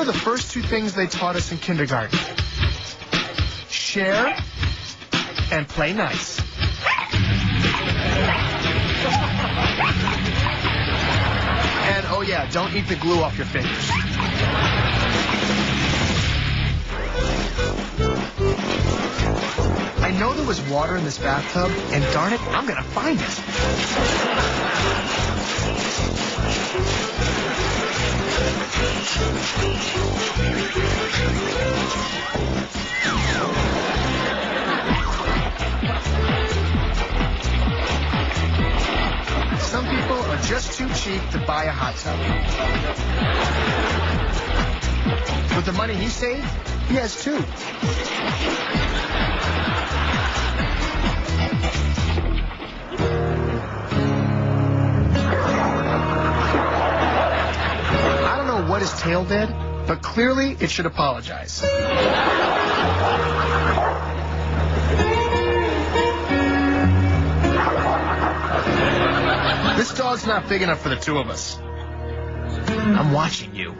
are the first two things they taught us in kindergarten? Share and play nice. And, oh yeah, don't eat the glue off your fingers. I know there was water in this bathtub, and darn it, I'm gonna find it. Some people are just too cheap to buy a hot tub. With the money he saved, he has two. I don't know what his tail did, but clearly it should apologize. This dog's not big enough for the two of us. I'm watching you.